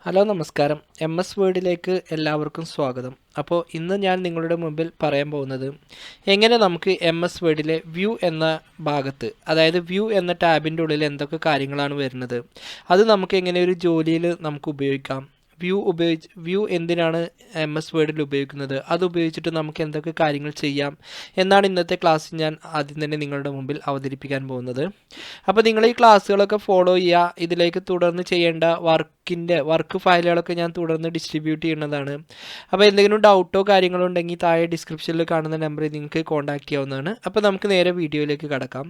Hello നമസ്കാരം. വേർഡിലേക്ക് എല്ലാവർക്കും സ്വാഗതം. അപ്പോൾ ഇന്ന് ഞാൻ നിങ്ങളുടെ മുമ്പിൽ പറയാൻ പോകുന്നത് എങ്ങനെ നമുക്ക് വേർഡിലെ വ്യൂ എന്ന ഭാഗത്ത്, അതായത് വ്യൂ എന്ന ടാബിൻ്റെ ഉള്ളിൽ എന്തൊക്കെ കാര്യങ്ങളാണ് വരുന്നത്, അത് നമുക്ക് എങ്ങനെ ഒരു ജോലിയിൽ നമുക്ക് ഉപയോഗിക്കാം. വ്യൂ എന്തിനാണ് വേർഡിൽ ഉപയോഗിക്കുന്നത്, അത് ഉപയോഗിച്ചിട്ട് നമുക്ക് എന്തൊക്കെ കാര്യങ്ങൾ ചെയ്യാം എന്നാണ് ഇന്നത്തെ ക്ലാസ്സിൽ ഞാൻ ആദ്യം തന്നെ നിങ്ങളുടെ മുമ്പിൽ അവതരിപ്പിക്കാൻ പോകുന്നത്. അപ്പോൾ നിങ്ങൾ ഈ ക്ലാസ്സുകളൊക്കെ ഫോളോ ചെയ്യുക. ഇതിലേക്ക് തുടർന്ന് ചെയ്യേണ്ട വർക്ക് ഫയലുകളൊക്കെ ഞാൻ തുടർന്ന് ഡിസ്ട്രിബ്യൂട്ട് ചെയ്യുന്നതാണ്. അപ്പോൾ എന്തെങ്കിലും ഡൗട്ടോ കാര്യങ്ങളോ ഉണ്ടെങ്കിൽ താഴെ ഡിസ്ക്രിപ്ഷനിൽ കാണുന്ന നമ്പറിൽ നിങ്ങൾക്ക് കോൺടാക്ട് ചെയ്യാവുന്നതാണ്. അപ്പോൾ നമുക്ക് നേരെ വീഡിയോയിലേക്ക് കടക്കാം.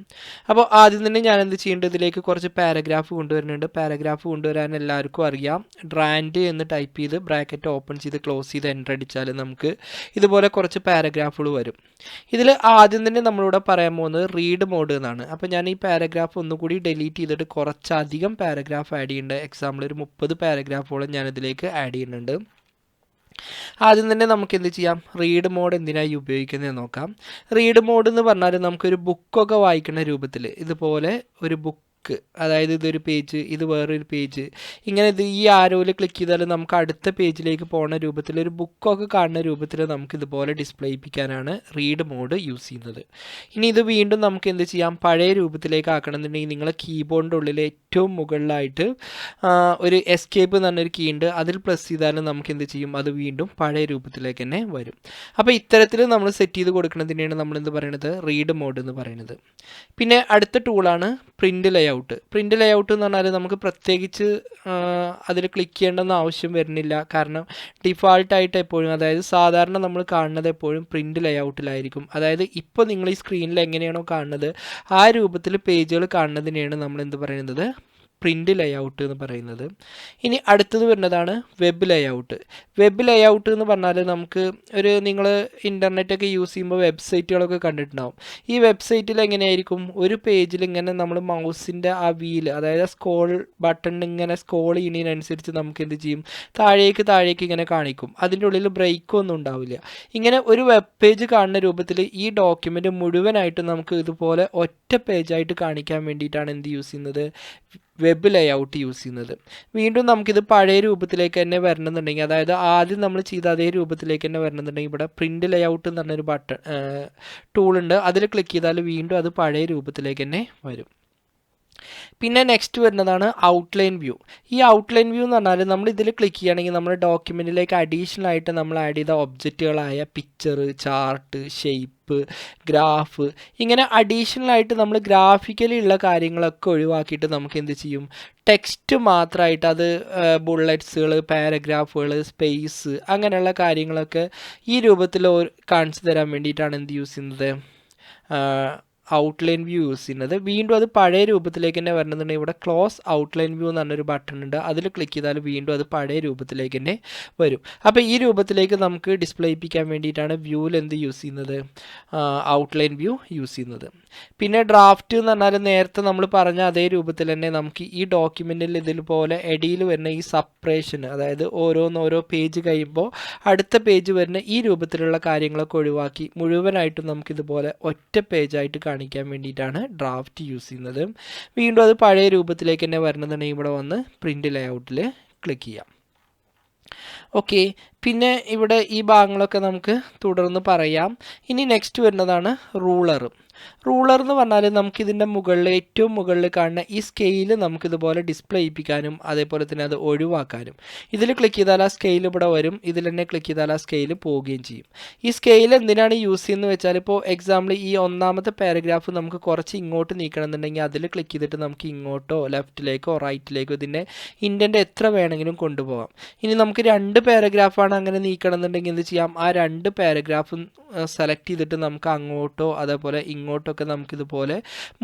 അപ്പോൾ ആദ്യം തന്നെ ഞാൻ എന്ത് ചെയ്യേണ്ടത്, ഇതിലേക്ക് കുറച്ച് പാരഗ്രാഫ് കൊണ്ടുവരുന്നുണ്ട്. പാരഗ്രാഫ് കൊണ്ടുവരാൻ എല്ലാവർക്കും അറിയാം. ഡ്രാൻഡ് എന്ന് ടൈപ്പ് ചെയ്ത് ബ്രാക്കറ്റ് ഓപ്പൺ ചെയ്ത് ക്ലോസ് ചെയ്ത് എൻ്റർ അടിച്ചാൽ നമുക്ക് ഇതുപോലെ കുറച്ച് പാരഗ്രാഫുകൾ വരും. ഇതിൽ ആദ്യം തന്നെ നമ്മളിവിടെ പറയാൻ പോകുന്നത് റീഡ് മോഡ് എന്നാണ്. അപ്പോൾ ഞാൻ ഈ പാരഗ്രാഫ് ഒന്നുകൂടി ഡിലീറ്റ് ചെയ്തിട്ട് കുറച്ചധികം പാരഗ്രാഫ് ആഡ് ചെയ്യുന്നുണ്ട്. എക്സാമ്പിൾ ഒരു 30 പാരഗ്രാഫോളം ഞാനിതിലേക്ക് ആഡ് ചെയ്യുന്നുണ്ട്. ആദ്യം തന്നെ നമുക്ക് എന്ത് ചെയ്യാം, റീഡ് മോഡ് എന്തിനായി ഉപയോഗിക്കുന്നത് നോക്കാം. റീഡ് മോഡ് എന്ന് പറഞ്ഞാൽ നമുക്കൊരു ബുക്കൊക്കെ വായിക്കുന്ന രൂപത്തിൽ ഇതുപോലെ ഒരു ബുക്ക്, അതായത് ഇതൊരു പേജ്, ഇത് വേറൊരു പേജ്, ഇങ്ങനെ ഇത് ഈ ആരോയിൽ ക്ലിക്ക് ചെയ്താൽ നമുക്ക് അടുത്ത പേജിലേക്ക് പോകുന്ന രൂപത്തിൽ ഒരു ബുക്കൊക്കെ കാണുന്ന രൂപത്തിൽ നമുക്ക് ഇതുപോലെ ഡിസ്പ്ലേ ചെയ്യിപ്പിക്കാനാണ് റീഡ് മോഡ് യൂസ് ചെയ്യുന്നത്. ഇനി ഇത് വീണ്ടും നമുക്ക് എന്ത് ചെയ്യാം, പഴയ രൂപത്തിലേക്ക് ആക്കണമെന്നുണ്ടെങ്കിൽ നിങ്ങളെ കീബോർഡിൻ്റെ ഉള്ളിൽ ഏറ്റവും മുകളിലായിട്ട് ഒരു എസ്കേപ്പ് എന്ന് പറഞ്ഞൊരു കീ ഉണ്ട്. അതിൽ പ്രസ് ചെയ്താലും നമുക്ക് എന്ത് ചെയ്യും, അത് വീണ്ടും പഴയ രൂപത്തിലേക്ക് തന്നെ വരും. അപ്പോൾ ഇത്തരത്തിൽ നമ്മൾ സെറ്റ് ചെയ്ത് കൊടുക്കുന്നതിനെയാണ് നമ്മൾ എന്ത് പറയുന്നത്, റീഡ് മോഡ് എന്ന് പറയുന്നത്. പിന്നെ അടുത്ത ടൂളാണ് പ്രിൻ്റ് ലേഔട്ട്. പ്രിൻ്റ് ലേഔട്ട് എന്ന് പറഞ്ഞാൽ നമുക്ക് പ്രത്യേകിച്ച് അതിൽ ക്ലിക്ക് ചെയ്യേണ്ടെന്ന് ആവശ്യം വരുന്നില്ല. കാരണം ഡിഫാൾട്ടായിട്ട് എപ്പോഴും, അതായത് സാധാരണ നമ്മൾ കാണുന്നത് എപ്പോഴും പ്രിൻ്റ് ലേഔട്ടിലായിരിക്കും. അതായത് ഇപ്പോൾ നിങ്ങൾ ഈ സ്ക്രീനിൽ എങ്ങനെയാണോ കാണുന്നത് ആ രൂപത്തിൽ പേജുകൾ കാണുന്നതിനെയാണ് നമ്മൾ എന്ത് പറയുന്നത്, പ്രിൻ്റ് ലേഔട്ട് എന്ന് പറയുന്നത്. ഇനി അടുത്തത് വരുന്നതാണ് വെബ് ലേഔട്ട്. വെബ് ലേഔട്ട് എന്ന് പറഞ്ഞാൽ നമുക്ക് നിങ്ങൾ ഇൻ്റർനെറ്റൊക്കെ യൂസ് ചെയ്യുമ്പോൾ വെബ്സൈറ്റുകളൊക്കെ കണ്ടിട്ടുണ്ടാവും. ഈ വെബ്സൈറ്റിൽ എങ്ങനെയായിരിക്കും, ഒരു പേജിൽ ഇങ്ങനെ നമ്മൾ മൗസിൻ്റെ ആ വീല്, അതായത് സ്ക്രോൾ ബട്ടൺ ഇങ്ങനെ സ്ക്രോൾ ചെയ്യുന്നതിനനുസരിച്ച് നമുക്ക് എന്ത് ചെയ്യും, താഴേക്ക് ഇങ്ങനെ കാണിക്കും. അതിൻ്റെ ഉള്ളിൽ ബ്രേക്കൊന്നും ഉണ്ടാവില്ല. ഇങ്ങനെ ഒരു വെബ് പേജ് കാണുന്ന രൂപത്തിൽ ഈ ഡോക്യുമെൻ്റ് മുഴുവനായിട്ട് നമുക്ക് ഇതുപോലെ ഒറ്റ പേജായിട്ട് കാണിക്കാൻ വേണ്ടിയിട്ടാണ് എന്ത് യൂസ് ചെയ്യുന്നത്, വെബ് ലേഔട്ട് യൂസ് ചെയ്യുന്നത്. വീണ്ടും നമുക്കിത് പഴയ രൂപത്തിലേക്ക് തന്നെ വരണമെന്നുണ്ടെങ്കിൽ, അതായത് ആദ്യം നമ്മൾ ചെയ്ത അതേ രൂപത്തിലേക്ക് തന്നെ വരണമെന്നുണ്ടെങ്കിൽ ഇവിടെ പ്രിൻ്റ് ലേഔട്ട് എന്ന് പറഞ്ഞൊരു ടൂളുണ്ട്. അതിൽ ക്ലിക്ക് ചെയ്താൽ വീണ്ടും അത് പഴയ രൂപത്തിലേക്ക് തന്നെ വരും. പിന്നെ നെക്സ്റ്റ് വരുന്നതാണ് ഔട്ട്ലൈൻ വ്യൂ. ഈ ഔട്ട്ലൈൻ വ്യൂ എന്ന് പറഞ്ഞാൽ നമ്മൾ ഇതിൽ ക്ലിക്ക് ചെയ്യുകയാണെങ്കിൽ നമ്മൾ ഡോക്യുമെൻറ്റിലേക്ക് അഡീഷണൽ ആയിട്ട് നമ്മൾ ആഡ് ചെയ്ത ഒബ്ജക്റ്റുകളായ പിക്ചർ, ചാർട്ട്, ഷേപ്പ്, ഗ്രാഫ്, ഇങ്ങനെ അഡീഷണൽ ആയിട്ട് നമ്മൾ ഗ്രാഫിക്കലി ഉള്ള കാര്യങ്ങളൊക്കെ ഒഴിവാക്കിയിട്ട് നമുക്ക് എന്ത് ചെയ്യും, ടെക്സ്റ്റ് മാത്രമായിട്ട്, അത് ബുള്ളറ്റ്സുകൾ, പാരഗ്രാഫുകൾ, സ്പേസ്, അങ്ങനെയുള്ള കാര്യങ്ങളൊക്കെ ഈ രൂപത്തിൽ കാണിച്ചു തരാൻ വേണ്ടിയിട്ടാണ് എന്ത് യൂസ് ചെയ്യുന്നത്, ഔട്ട്ലൈൻ വ്യൂ യൂസ് ചെയ്യുന്നത്. വീണ്ടും അത് പഴയ രൂപത്തിലേക്ക് തന്നെ വരണമെന്നുണ്ടെങ്കിൽ ഇവിടെ ക്ലോസ് ഔട്ട്ലൈൻ വ്യൂ എന്ന് പറഞ്ഞൊരു ബട്ടൺ ഉണ്ട്. അതിൽ ക്ലിക്ക് ചെയ്താൽ വീണ്ടും അത് പഴയ രൂപത്തിലേക്ക് തന്നെ വരും. അപ്പോൾ ഈ രൂപത്തിലേക്ക് നമുക്ക് ഡിസ്പ്ലേ ചെയ്യിപ്പിക്കാൻ വേണ്ടിയിട്ടാണ് വ്യൂവിൽ എന്ത് യൂസ് ചെയ്യുന്നത്, ഔട്ട്ലൈൻ വ്യൂ യൂസ് ചെയ്യുന്നത്. പിന്നെ ഡ്രാഫ്റ്റ് എന്ന് പറഞ്ഞാൽ നേരത്തെ നമ്മൾ പറഞ്ഞ അതേ രൂപത്തിൽ തന്നെ നമുക്ക് ഈ ഡോക്യുമെൻറ്റിൽ ഇതുപോലെ ഇടയിൽ വരുന്ന ഈ സപ്പറേഷൻ, അതായത് ഓരോ പേജ് കഴിയുമ്പോൾ അടുത്ത പേജ് വരുന്ന ഈ രൂപത്തിലുള്ള കാര്യങ്ങളൊക്കെ ഒഴിവാക്കി മുഴുവനായിട്ടും നമുക്കിതുപോലെ ഒറ്റ പേജായിട്ട് കാണിക്കാൻ വേണ്ടിയിട്ടാണ് ഡ്രാഫ്റ്റ് യൂസ് ചെയ്യുന്നത്. വീണ്ടും അത് പഴയ രൂപത്തിലേക്ക് തന്നെ വരണമെന്നുണ്ടെങ്കിൽ ഇവിടെ വന്ന് പ്രിൻ്റ് ലേഔട്ടിൽ ക്ലിക്ക് ചെയ്യാം. ഓക്കെ, പിന്നെ ഇവിടെ ഈ ഭാഗങ്ങളൊക്കെ നമുക്ക് തുടർന്ന് പറയാം. ഇനി നെക്സ്റ്റ് വരുന്നതാണ് റൂളർ. റൂളർ എന്ന് പറഞ്ഞാൽ നമുക്കിതിൻ്റെ മുകളിൽ, ഏറ്റവും മുകളിൽ കാണുന്ന ഈ സ്കെയിൽ നമുക്കിതുപോലെ ഡിസ്പ്ലേ ചെയ്യിപ്പിക്കാനും അതേപോലെ തന്നെ അത് ഒഴിവാക്കാനും. ഇതിൽ ക്ലിക്ക് ചെയ്താൽ ആ സ്കെയിൽ ഇവിടെ വരും, ഇതിൽ തന്നെ ക്ലിക്ക് ചെയ്താൽ ആ സ്കെയിൽ പോവുകയും ചെയ്യും. ഈ സ്കെയിൽ എന്തിനാണ് യൂസ് ചെയ്യുന്നത് വെച്ചാൽ, ഇപ്പോൾ എക്സാമ്പിൾ ഈ ഒന്നാമത്തെ പാരഗ്രാഫ് നമുക്ക് കുറച്ച് ഇങ്ങോട്ട് നീക്കണമെന്നുണ്ടെങ്കിൽ അതിൽ ക്ലിക്ക് ചെയ്തിട്ട് നമുക്ക് ഇങ്ങോട്ടോ ലെഫ്റ്റിലേക്കോ റൈറ്റിലേക്കോ ഇതിൻ്റെ ഇൻഡൻ്റ് എത്ര വേണമെങ്കിലും കൊണ്ടുപോകാം. ഇനി നമുക്ക് 2 പാരഗ്രാഫാണ് അങ്ങനെ നീക്കണമെന്നുണ്ടെങ്കിൽ എന്ത് ചെയ്യാം, ആ 2 പാരഗ്രാഫും സെലക്ട് ചെയ്തിട്ട് നമുക്ക് അങ്ങോട്ടോ അതേപോലെ ഇങ്ങോട്ടൊക്കെ നമുക്കിതുപോലെ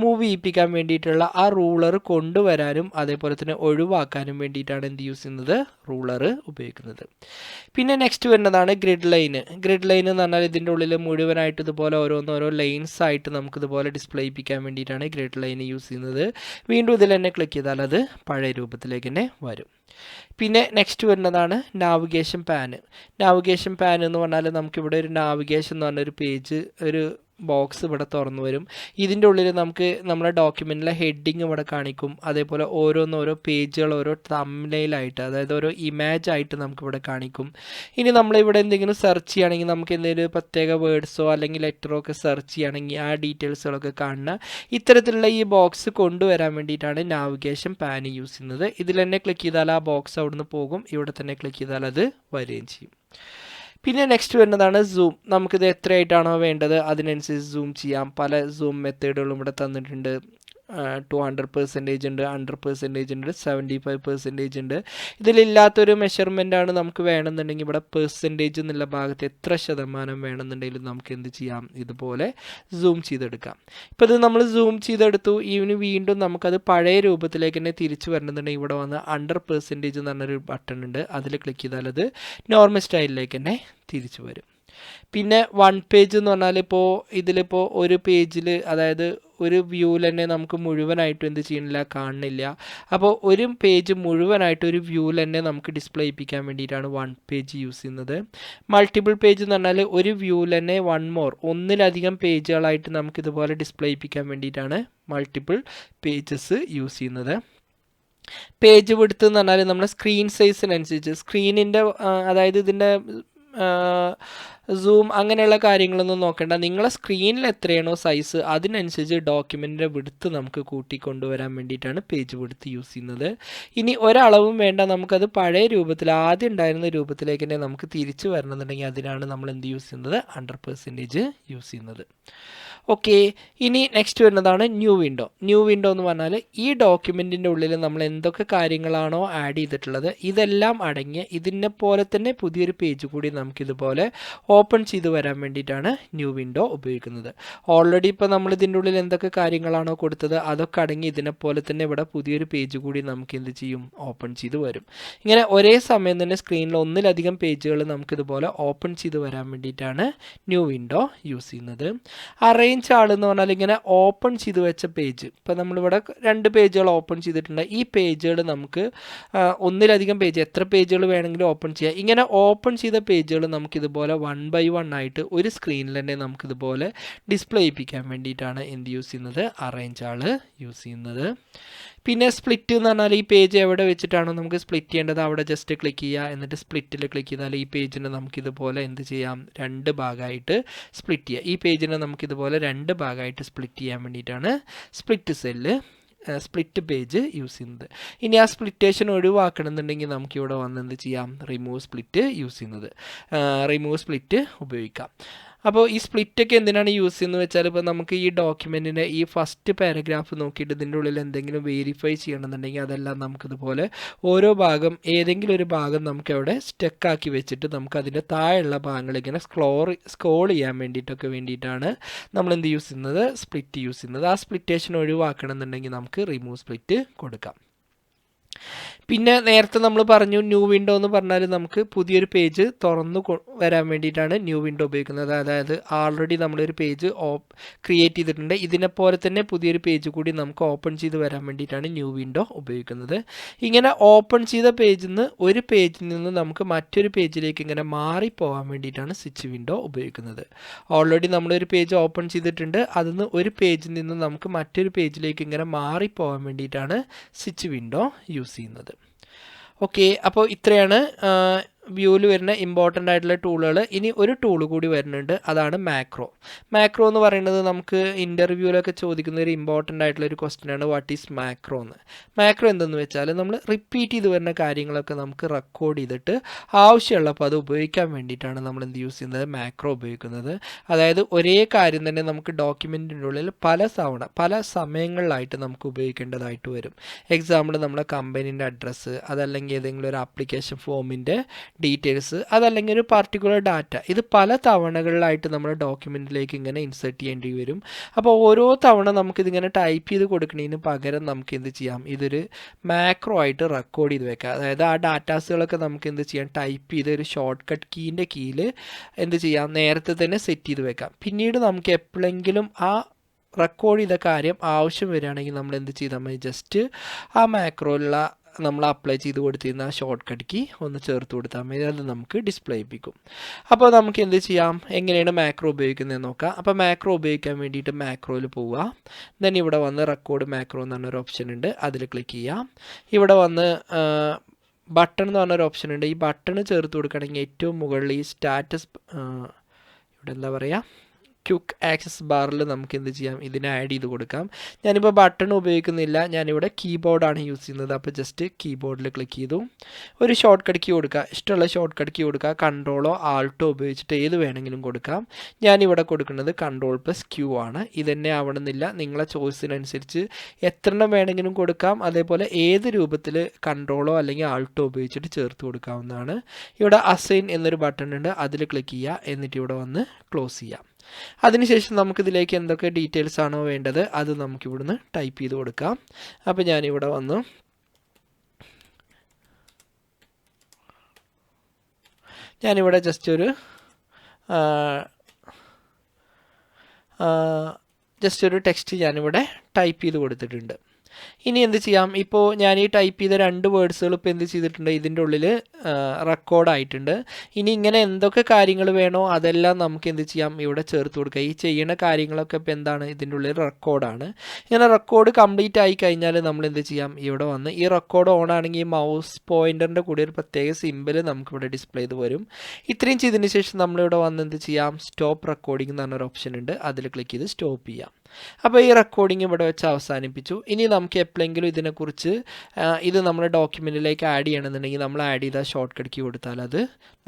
മൂവ് ചെയ്യിപ്പിക്കാൻ വേണ്ടിയിട്ടുള്ള ആ റൂളർ കൊണ്ടുവരാനും അതേപോലെ തന്നെ ഒഴിവാക്കാനും വേണ്ടിയിട്ടാണ് എന്ത് യൂസ് ചെയ്യുന്നത്, റൂളർ ഉപയോഗിക്കുന്നത്. പിന്നെ നെക്സ്റ്റ് വരുന്നതാണ് ഗ്രിഡ് ലൈൻ. ഗ്രിഡ് ലൈൻ എന്ന് പറഞ്ഞാൽ ഇതിൻ്റെ ഉള്ളിൽ മുഴുവനായിട്ട് ഇതുപോലെ ഓരോ ലൈൻസ് ആയിട്ട് നമുക്കിതുപോലെ ഡിസ്പ്ലേ ചെയ്യിപ്പിക്കാൻ വേണ്ടിയിട്ടാണ് ഗ്രിഡ് ലൈൻ യൂസ് ചെയ്യുന്നത്. വീണ്ടും ഇതിൽ തന്നെ ക്ലിക്ക് ചെയ്താൽ അത് പഴയ രൂപത്തിലേക്ക് തന്നെ വരും. പിന്നെ നെക്സ്റ്റ് വരുന്നതാണ് നാവിഗേഷൻ പാൻ. നാവിഗേഷൻ പാൻ എന്ന് പറഞ്ഞാൽ നമുക്കിവിടെ ഒരു നാവിഗേഷൻ എന്ന് പറഞ്ഞൊരു പേജ്, ഒരു ബോക്സ് ഇവിടെ തുറന്നു വരും. ഇതിൻ്റെ ഉള്ളിൽ നമുക്ക് നമ്മുടെ ഡോക്യുമെൻറ്റിലെ ഹെഡിങ് ഇവിടെ കാണിക്കും. അതേപോലെ ഓരോ പേജുകൾ ഓരോ തംബ്നെയിലായിട്ട്, അതായത് ഓരോ ഇമേജ് ആയിട്ട് നമുക്കിവിടെ കാണിക്കും. ഇനി നമ്മളിവിടെ എന്തെങ്കിലും സെർച്ച് ചെയ്യുകയാണെങ്കിൽ, നമുക്ക് എന്തെങ്കിലും പ്രത്യേക വേർഡ്സോ അല്ലെങ്കിൽ ലെറ്ററോ ഒക്കെ സെർച്ച് ചെയ്യുകയാണെങ്കിൽ ആ ഡീറ്റെയിൽസുകളൊക്കെ കാണുന്ന ഇത്തരത്തിലുള്ള ഈ ബോക്സ് കൊണ്ടുവരാൻ വേണ്ടിയിട്ടാണ് നാവിഗേഷൻ പാൻ യൂസ് ചെയ്യുന്നത്. ഇതിൽ തന്നെ ക്ലിക്ക് ചെയ്താൽ ആ ബോക്സ് അവിടുന്ന് പോകും, ഇവിടെ തന്നെ ക്ലിക്ക് ചെയ്താൽ അത് വരികയും ചെയ്യും. പിന്നെ നെക്സ്റ്റ് വരുന്നതാണ് സൂം. നമുക്കിത് എത്രയായിട്ടാണോ വേണ്ടത് അതിനനുസരിച്ച് സൂം ചെയ്യാം. പല സൂം മെത്തേഡുകളും ഇവിടെ തന്നിട്ടുണ്ട്. 200% ഉണ്ട്, 100% ഉണ്ട്, 75% ഉണ്ട്. ഇതിലില്ലാത്തൊരു മെഷർമെൻ്റാണ് നമുക്ക് വേണമെന്നുണ്ടെങ്കിൽ ഇവിടെ പെർസെൻറ്റേജ് എന്നുള്ള ഭാഗത്ത് എത്ര ശതമാനം വേണമെന്നുണ്ടെങ്കിലും നമുക്ക് എന്ത് ചെയ്യാം, ഇതുപോലെ സൂം ചെയ്തെടുക്കാം. ഇപ്പോൾ ഇത് നമ്മൾ സൂം ചെയ്തെടുത്തു. ഇനി വീണ്ടും നമുക്കത് പഴയ രൂപത്തിലേക്ക് തന്നെ തിരിച്ചു വരണമെന്നുണ്ടെങ്കിൽ ഇവിടെ വന്ന് 100% എന്ന് പറഞ്ഞൊരു ബട്ടൺ ഉണ്ട്, അതിൽ ക്ലിക്ക് ചെയ്താൽ അത് നോർമൽ സ്റ്റൈലിലേക്ക് തന്നെ തിരിച്ചു വരും. പിന്നെ 1 പേജ് എന്ന് പറഞ്ഞാൽ ഇതിലിപ്പോൾ ഒരു പേജിൽ, അതായത് ഒരു വ്യൂവിൽ തന്നെ നമുക്ക് മുഴുവനായിട്ടും എന്ത് ചെയ്യണില്ല, കാണുന്നില്ല. അപ്പോൾ ഒരു പേജ് മുഴുവനായിട്ട് ഒരു വ്യൂവിൽ തന്നെ നമുക്ക് ഡിസ്പ്ലേ ചെയ്യിപ്പിക്കാൻ വേണ്ടിയിട്ടാണ് 1 പേജ് യൂസ് ചെയ്യുന്നത്. മൾട്ടിപ്പിൾ പേജ് എന്ന് പറഞ്ഞാൽ ഒരു വ്യൂവിൽ തന്നെ ഒന്നിലധികം പേജുകളായിട്ട് നമുക്കിതുപോലെ ഡിസ്പ്ലേ ചെയ്യിപ്പിക്കാൻ വേണ്ടിയിട്ടാണ് മൾട്ടിപ്പിൾ പേജസ് യൂസ് ചെയ്യുന്നത്. പേജ് വിഡ്ത്ത് എന്ന് പറഞ്ഞാൽ നമ്മുടെ സ്ക്രീൻ സൈസിനനുസരിച്ച് സ്ക്രീനിൻ്റെ, അതായത് ഇതിൻ്റെ സൂം അങ്ങനെയുള്ള കാര്യങ്ങളൊന്നും നോക്കേണ്ട. നിങ്ങളെ സ്ക്രീനിൽ എത്രയാണോ സൈസ് അതിനനുസരിച്ച് ഡോക്യുമെൻറ്റിൻ്റെ വിഡ്ത്ത് നമുക്ക് കൂട്ടിക്കൊണ്ടുവരാൻ വേണ്ടിയിട്ടാണ് പേജ് വിഡ്ത്ത് യൂസ് ചെയ്യുന്നത്. ഇനി ഒരളവും വേണ്ട, നമുക്കത് പഴയ രൂപത്തിൽ ആദ്യം ഉണ്ടായിരുന്ന രൂപത്തിലേക്ക് തന്നെ നമുക്ക് തിരിച്ചു വരണമെന്നുണ്ടെങ്കിൽ അതിനാണ് നമ്മൾ എന്ത് യൂസ് ചെയ്യുന്നത്, 100% യൂസ് ചെയ്യുന്നത്. ഓക്കെ, ഇനി നെക്സ്റ്റ് വരുന്നതാണ് ന്യൂ വിൻഡോ. ന്യൂ വിൻഡോ എന്ന് പറഞ്ഞാൽ ഈ ഡോക്യുമെൻറ്റിൻ്റെ ഉള്ളിൽ നമ്മൾ എന്തൊക്കെ കാര്യങ്ങളാണോ ആഡ് ചെയ്തിട്ടുള്ളത് ഇതെല്ലാം അടങ്ങിയ ഇതിനെ പോലെ തന്നെ പുതിയൊരു പേജ് കൂടി നമുക്കിതുപോലെ ഓപ്പൺ ചെയ്ത് വരാൻ വേണ്ടിയിട്ടാണ് ന്യൂ വിൻഡോ ഉപയോഗിക്കുന്നത്. ഓൾറെഡി ഇപ്പോൾ നമ്മൾ ഇതിൻ്റെ ഉള്ളിൽ എന്തൊക്കെ കാര്യങ്ങളാണോ കൊടുത്തത് അതൊക്കെ അടങ്ങി ഇതിനെപ്പോലെ തന്നെ ഇവിടെ പുതിയൊരു പേജ് കൂടി നമുക്ക് എന്ത് ചെയ്യും, ഓപ്പൺ ചെയ്ത് വരും. ഇങ്ങനെ ഒരേ സമയം തന്നെ സ്ക്രീനിൽ ഒന്നിലധികം പേജുകൾ നമുക്കിതുപോലെ ഓപ്പൺ ചെയ്ത് വരാൻ വേണ്ടിയിട്ടാണ് ന്യൂ വിൻഡോ യൂസ് ചെയ്യുന്നത്. അറേഞ്ച് ആളെന്ന് പറഞ്ഞാൽ ഇങ്ങനെ ഓപ്പൺ ചെയ്ത് വെച്ച പേജ്, ഇപ്പോൾ നമ്മളിവിടെ 2 പേജുകൾ ഓപ്പൺ ചെയ്തിട്ടുണ്ട്. ഈ പേജുകൾ നമുക്ക് ഒന്നിലധികം പേജ്, എത്ര പേജുകൾ വേണമെങ്കിലും ഓപ്പൺ ചെയ്യാം. ഇങ്ങനെ ഓപ്പൺ ചെയ്ത പേജുകൾ നമുക്കിതുപോലെ 1 by 1 ആയിട്ട് ഒരു സ്ക്രീനിൽ തന്നെ നമുക്കിതുപോലെ ഡിസ്പ്ലേ ചെയ്യിപ്പിക്കാൻ വേണ്ടിയിട്ടാണ് എന്ത് യൂസ് ചെയ്യുന്നത്, അറേഞ്ച് ആൾ യൂസ് ചെയ്യുന്നത്. പിന്നെ സ്പ്ലിറ്റ് എന്ന് പറഞ്ഞാൽ ഈ പേജ് എവിടെ വെച്ചിട്ടാണോ നമുക്ക് സ്പ്ലിറ്റ് ചെയ്യേണ്ടത് അവിടെ ജസ്റ്റ് ക്ലിക്ക് ചെയ്യുക, എന്നിട്ട് സ്പ്ലിറ്റിൽ ക്ലിക്ക് ചെയ്താൽ ഈ പേജിനെ നമുക്കിതുപോലെ എന്ത് ചെയ്യാം, 2 ഭാഗമായിട്ട് സ്പ്ലിറ്റ് ചെയ്യുക. ഈ പേജിനെ നമുക്കിതുപോലെ 2 ഭാഗമായിട്ട് സ്പ്ലിറ്റ് ചെയ്യാൻ വേണ്ടിയിട്ടാണ് സ്പ്ലിറ്റ് പേജ് യൂസ് ചെയ്യുന്നത്. ഇനി ആ സ്പ്ലിറ്റേഷൻ ഒഴിവാക്കണമെന്നുണ്ടെങ്കിൽ നമുക്കിവിടെ വന്ന് എന്ത് ചെയ്യാം, റിമൂവ് സ്പ്ലിറ്റ് യൂസ് ചെയ്യുന്നത്, റിമൂവ് സ്പ്ലിറ്റ് ഉപയോഗിക്കാം. അപ്പോൾ ഈ സ്പ്ലിറ്റൊക്കെ എന്തിനാണ് യൂസ് ചെയ്യുന്നത് വെച്ചാൽ, ഇപ്പോൾ നമുക്ക് ഈ ഡോക്യുമെൻറ്റിൻ്റെ ഈ ഫസ്റ്റ് പാരഗ്രാഫ് നോക്കിയിട്ട് ഇതിൻ്റെ ഉള്ളിൽ എന്തെങ്കിലും വെരിഫൈ ചെയ്യണമെന്നുണ്ടെങ്കിൽ അതെല്ലാം നമുക്കിതുപോലെ ഓരോ ഭാഗം, ഏതെങ്കിലും ഒരു ഭാഗം നമുക്കവിടെ സ്റ്റക്കാക്കി വെച്ചിട്ട് നമുക്ക് അതിൻ്റെ താഴെയുള്ള ഭാഗങ്ങൾ ഇങ്ങനെ സ്ക്രോൾ ചെയ്യാൻ വേണ്ടിയിട്ടാണ് നമ്മൾ എന്ത് യൂസ് ചെയ്യുന്നത്, സ്പ്ലിറ്റ് യൂസ് ചെയ്യുന്നത്. ആ സ്പ്ലിറ്റേഷൻ ഒഴിവാക്കണമെന്നുണ്ടെങ്കിൽ നമുക്ക് റിമൂവ് സ്പ്ലിറ്റ് കൊടുക്കാം. പിന്നെ നേരത്തെ നമ്മൾ പറഞ്ഞു ന്യൂ വിൻഡോ എന്ന് പറഞ്ഞാൽ നമുക്ക് പുതിയൊരു പേജ് തുറന്നു വരാൻ വേണ്ടിയിട്ടാണ് ന്യൂ വിൻഡോ ഉപയോഗിക്കുന്നത്. അതായത് ആൾറെഡി നമ്മളൊരു പേജ് ക്രിയേറ്റ് ചെയ്തിട്ടുണ്ട്, ഇതിനെപ്പോലെ തന്നെ പുതിയൊരു പേജ് കൂടി നമുക്ക് ഓപ്പൺ ചെയ്ത് വരാൻ വേണ്ടിയിട്ടാണ് ന്യൂ വിൻഡോ ഉപയോഗിക്കുന്നത്. ഇങ്ങനെ ഓപ്പൺ ചെയ്ത ഒരു പേജിൽ നിന്ന് നമുക്ക് മറ്റൊരു പേജിലേക്ക് ഇങ്ങനെ മാറിപ്പോകാൻ വേണ്ടിയിട്ടാണ് സ്വിച്ച് വിൻഡോ ഉപയോഗിക്കുന്നത്. ഓൾറെഡി നമ്മളൊരു പേജ് ഓപ്പൺ ചെയ്തിട്ടുണ്ട്, അതിന്ന് ഒരു പേജിൽ നിന്ന് നമുക്ക് മറ്റൊരു പേജിലേക്ക് ഇങ്ങനെ മാറിപ്പോകാൻ വേണ്ടിയിട്ടാണ് സ്വിച്ച് വിൻഡോ യൂസ് ചെയ്യുന്നത്. ഓക്കെ, അപ്പോൾ ഇത്രയാണ് വ്യൂവിൽ വരുന്ന ഇമ്പോർട്ടൻ്റ് ആയിട്ടുള്ള ടൂളുകൾ. ഇനി ഒരു ടൂൾ കൂടി വരുന്നുണ്ട്, അതാണ് മാക്രോ. മാക്രോ എന്ന് പറയുന്നത് നമുക്ക് ഇൻ്റർവ്യൂവിലൊക്കെ ചോദിക്കുന്ന ഒരു ഇമ്പോർട്ടൻ്റ് ആയിട്ടുള്ള ഒരു ക്വസ്റ്റ്യനാണ്, വാട്ട് ഈസ് മാക്രോ എന്ന്. മാക്രോ എന്തെന്ന് വെച്ചാൽ നമ്മൾ റിപ്പീറ്റ് ചെയ്ത് വരുന്ന കാര്യങ്ങളൊക്കെ നമുക്ക് റെക്കോർഡ് ചെയ്തിട്ട് ആവശ്യമുള്ളപ്പോൾ അത് ഉപയോഗിക്കാൻ വേണ്ടിയിട്ടാണ് നമ്മൾ എന്ത് യൂസ് ചെയ്യുന്നത്, മാക്രോ ഉപയോഗിക്കുന്നത്. അതായത് ഒരേ കാര്യം തന്നെ നമുക്ക് ഡോക്യുമെൻറ്റിൻ്റെ ഉള്ളിൽ പല സമയങ്ങളിലായിട്ട് നമുക്ക് ഉപയോഗിക്കേണ്ടതായിട്ട് വരും. എക്സാമ്പിൾ നമ്മുടെ കമ്പനീൻ്റെ അഡ്രസ്സ്, അതല്ലെങ്കിൽ ഏതെങ്കിലും ഒരു ആപ്ലിക്കേഷൻ ഫോമിൻ്റെ ഡീറ്റെയിൽസ്, അതല്ലെങ്കിൽ ഒരു പർട്ടിക്കുലർ ഡാറ്റ, ഇത് പല തവണകളിലായിട്ട് നമ്മുടെ ഡോക്യുമെൻറ്റിലേക്ക് ഇങ്ങനെ ഇൻസേർട്ട് ചെയ്യേണ്ടി വരും. അപ്പോൾ ഓരോ തവണ നമുക്കിതിങ്ങനെ ടൈപ്പ് ചെയ്ത് കൊടുക്കുന്നതിന് പകരം നമുക്ക് എന്ത് ചെയ്യാം, ഇതൊരു മാക്രോ ആയിട്ട് റെക്കോർഡ് ചെയ്ത് വെക്കാം. അതായത് ആ ഡാറ്റാസുകളൊക്കെ നമുക്ക് എന്ത് ചെയ്യാം, ടൈപ്പ് ചെയ്ത് ഒരു ഷോർട്ട് കട്ട് കീൻ്റെ കീഴിൽ എന്ത് ചെയ്യാം, നേരത്തെ തന്നെ സെറ്റ് ചെയ്ത് വെക്കാം. പിന്നീട് നമുക്ക് എപ്പോഴെങ്കിലും ആ റെക്കോർഡ് ചെയ്ത കാര്യം ആവശ്യം വരികയാണെങ്കിൽ നമ്മൾ എന്ത് ചെയ്താൽ മതി, ജസ്റ്റ് ആ മാക്രോയിലുള്ള നമ്മൾ അപ്ലൈ ചെയ്ത് കൊടുത്തിരുന്ന ആ ഷോർട്ട് കട്ട് കീ ഒന്ന് ചേർത്ത് കൊടുത്താൽ മതി, അത് നമുക്ക് ഡിസ്പ്ലേ ചെയ്യിപ്പിക്കും. അപ്പോൾ നമുക്ക് എന്ത് ചെയ്യാം, എങ്ങനെയാണ് മാക്രോ ഉപയോഗിക്കുന്നതെന്ന് നോക്കാം. അപ്പോൾ മാക്രോ ഉപയോഗിക്കാൻ വേണ്ടിയിട്ട് മാക്രോയിൽ പോവുക. ദെൻ ഇവിടെ വന്ന് റെക്കോർഡ് മാക്രോ എന്ന് പറഞ്ഞൊരു ഓപ്ഷൻ ഉണ്ട്, അതിൽ ക്ലിക്ക് ചെയ്യാം. ഇവിടെ വന്ന് ബട്ടൺ എന്ന് പറഞ്ഞൊരു ഓപ്ഷൻ ഉണ്ട്. ഈ ബട്ടൺ ചേർത്ത് കൊടുക്കുകയാണെങ്കിൽ ഏറ്റവും മുകളിൽ ഈ സ്റ്റാറ്റസ് ഇവിടെ എന്താ പറയുക, ക്വിക്ക് ആക്സസ് ബാറിൽ നമുക്ക് എന്ത് ചെയ്യാം, ഇതിനെ ആഡ് ചെയ്ത് കൊടുക്കാം. ഞാനിപ്പോൾ ബട്ടൺ ഉപയോഗിക്കുന്നില്ല, ഞാനിവിടെ കീബോർഡാണ് യൂസ് ചെയ്യുന്നത്. അപ്പോൾ ജസ്റ്റ് കീബോർഡിൽ ക്ലിക്ക് ചെയ്തു, ഒരു ഷോർട്ട് കട്ട് കീ കൊടുക്കുക, ഇഷ്ടമുള്ള ഷോർട്ട് കട്ട് കീ കൊടുക്കുക. കൺട്രോളോ ആൾട്ടോ ഉപയോഗിച്ചിട്ട് ഏത് വേണമെങ്കിലും കൊടുക്കാം. ഞാനിവിടെ കൊടുക്കുന്നത് Ctrl+Q ആണ്. ഇതന്നെ ആവണമെന്നില്ല, നിങ്ങളെ ചോയ്സിനനുസരിച്ച് എത്രണ്ണം വേണമെങ്കിലും കൊടുക്കാം. അതേപോലെ ഏത് രൂപത്തിൽ കൺട്രോളോ അല്ലെങ്കിൽ ആൾട്ടോ ഉപയോഗിച്ചിട്ട് ചേർത്ത് കൊടുക്കാവുന്നതാണ്. ഇവിടെ അസൈൻ എന്നൊരു ബട്ടൺ ഉണ്ട്, അതിൽ ക്ലിക്ക് ചെയ്യുക, എന്നിട്ട് ഇവിടെ വന്ന് ക്ലോസ് ചെയ്യാം. അതിനുശേഷം നമുക്കിതിലേക്ക് എന്തൊക്കെ ഡീറ്റെയിൽസ് ആണോ വേണ്ടത് അത് നമുക്കിവിടുന്ന് ടൈപ്പ് ചെയ്ത് കൊടുക്കാം. അപ്പോൾ ഞാനിവിടെ വന്നു ഞാനിവിടെ ജസ്റ്റ് ഒരു ടെക്സ്റ്റ് ഞാനിവിടെ ടൈപ്പ് ചെയ്ത് കൊടുത്തിട്ടുണ്ട്. ഇനി എന്ത് ചെയ്യാം, ഇപ്പോൾ ഞാൻ ഈ ടൈപ്പ് ചെയ്ത 2 വേർഡ്സുകൾ ഇപ്പോൾ എന്ത് ചെയ്തിട്ടുണ്ട്, ഇതിൻ്റെ ഉള്ളിൽ റെക്കോർഡായിട്ടുണ്ട്. ഇനി ഇങ്ങനെ എന്തൊക്കെ കാര്യങ്ങൾ വേണോ അതെല്ലാം നമുക്ക് എന്ത് ചെയ്യാം, ഇവിടെ ചേർത്ത് കൊടുക്കുക. ഈ ചെയ്യുന്ന കാര്യങ്ങളൊക്കെ ഇപ്പോൾ എന്താണ്, ഇതിൻ്റെ ഉള്ളിൽ റെക്കോർഡാണ്. ഇങ്ങനെ റെക്കോർഡ് കംപ്ലീറ്റ് ആയി കഴിഞ്ഞാൽ നമ്മൾ എന്ത് ചെയ്യാം, ഇവിടെ വന്ന് ഈ റെക്കോർഡ് ഓൺ ആണെങ്കിൽ ഈ മൗസ് പോയിൻ്ററിൻ്റെ കൂടെ ഒരു പ്രത്യേക സിമ്പിൾ നമുക്കിവിടെ ഡിസ്പ്ലേ ചെയ്ത് വരും. ഇത്രയും ചെയ്തതിന് ശേഷം നമ്മളിവിടെ വന്ന് എന്ത് ചെയ്യാം, സ്റ്റോപ്പ് റെക്കോർഡിംഗ് എന്ന് പറഞ്ഞൊരു ഓപ്ഷൻ ഉണ്ട്, അതിൽ ക്ലിക്ക് ചെയ്ത് സ്റ്റോപ്പ് ചെയ്യാം. അപ്പോൾ ഈ റെക്കോർഡിംഗ് ഇവിടെ വെച്ച് അവസാനിപ്പിച്ചു. ഇനി നമുക്ക് എപ്പോഴെങ്കിലും ഇതിനെക്കുറിച്ച് ഇത് നമ്മുടെ ഡോക്യുമെൻറ്റിലേക്ക് ആഡ് ചെയ്യണമെന്നുണ്ടെങ്കിൽ നമ്മൾ ആഡ് ചെയ്ത ഷോർട്ട് കട്ട് കീ കൊടുത്താൽ അത്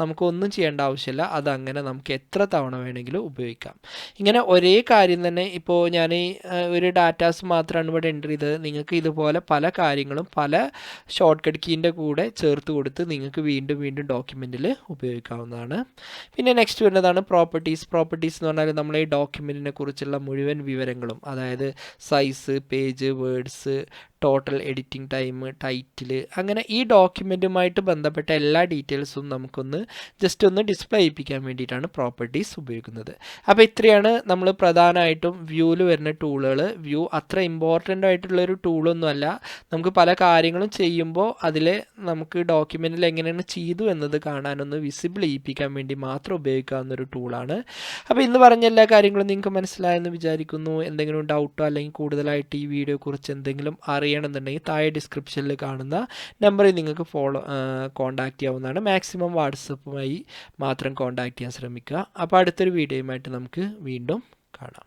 നമുക്കൊന്നും ചെയ്യേണ്ട ആവശ്യമില്ല, അതങ്ങനെ നമുക്ക് എത്ര തവണ വേണമെങ്കിലും ഉപയോഗിക്കാം. ഇങ്ങനെ ഒരേ കാര്യം തന്നെ ഇപ്പോൾ ഞാൻ ഒരു ഡാറ്റാസ് മാത്രമാണ് ഇവിടെ എൻ്റർ ചെയ്തത്. നിങ്ങൾക്ക് ഇതുപോലെ പല കാര്യങ്ങളും പല ഷോർട്ട് കട്ട് കീൻ്റെ കൂടെ ചേർത്ത് കൊടുത്ത് നിങ്ങൾക്ക് വീണ്ടും വീണ്ടും ഡോക്യുമെൻറ്റിൽ ഉപയോഗിക്കാവുന്നതാണ്. പിന്നെ നെക്സ്റ്റ് വരുന്നതാണ് പ്രോപ്പർട്ടീസ്. പ്രോപ്പർട്ടീസ് എന്ന് പറഞ്ഞാൽ നമ്മൾ ഈ ഡോക്യുമെൻറ്റിനെ കുറിച്ചുള്ള മുഴുവൻ വിവരങ്ങളും, അതായത് size, page, words, total editing time, title, അങ്ങനെ ഈ ഡോക്യുമെൻറ്റുമായിട്ട് ബന്ധപ്പെട്ട എല്ലാ ഡീറ്റെയിൽസും നമുക്കൊന്ന് ജസ്റ്റ് ഒന്ന് ഡിസ്പ്ലേ ചെയ്യിപ്പിക്കാൻ വേണ്ടിയിട്ടാണ് പ്രോപ്പർട്ടീസ് ഉപയോഗിക്കുന്നത്. അപ്പോൾ ഇത്രയാണ് നമ്മൾ പ്രധാനമായിട്ടും വ്യൂവിൽ വരുന്ന ടൂളുകൾ. വ്യൂ അത്ര ഇമ്പോർട്ടൻ്റ് ആയിട്ടുള്ളൊരു ടൂളൊന്നുമല്ല, നമുക്ക് പല കാര്യങ്ങളും ചെയ്യുമ്പോൾ അതിൽ നമുക്ക് ഡോക്യുമെൻറ്റിൽ എങ്ങനെയാണ് ചെയ്തു എന്നത് കാണാനൊന്ന് വിസിബിൾ ചെയ്യിപ്പിക്കാൻ വേണ്ടി മാത്രം ഉപയോഗിക്കാവുന്നൊരു ടൂളാണ്. അപ്പോൾ ഇന്ന് പറഞ്ഞ എല്ലാ കാര്യങ്ങളും നിങ്ങൾക്ക് മനസ്സിലായെന്ന് വിചാരിക്കുന്നു. എന്തെങ്കിലും ഡൗട്ടോ അല്ലെങ്കിൽ കൂടുതലായിട്ട് ഈ വീഡിയോയെക്കുറിച്ച് എന്തെങ്കിലും അറിയണമെന്നുണ്ടെങ്കിൽ താഴെ ഡിസ്ക്രിപ്ഷനിൽ കാണുന്ന നമ്പറിൽ നിങ്ങൾക്ക് കോൺടാക്റ്റ് ചെയ്യാവുന്നതാണ്. മാക്സിമം വാട്സപ്പുമായി മാത്രം കോൺടാക്റ്റ് ചെയ്യാൻ ശ്രമിക്കുക. അപ്പോൾ അടുത്തൊരു വീഡിയോയുമായിട്ട് നമുക്ക് വീണ്ടും കാണാം.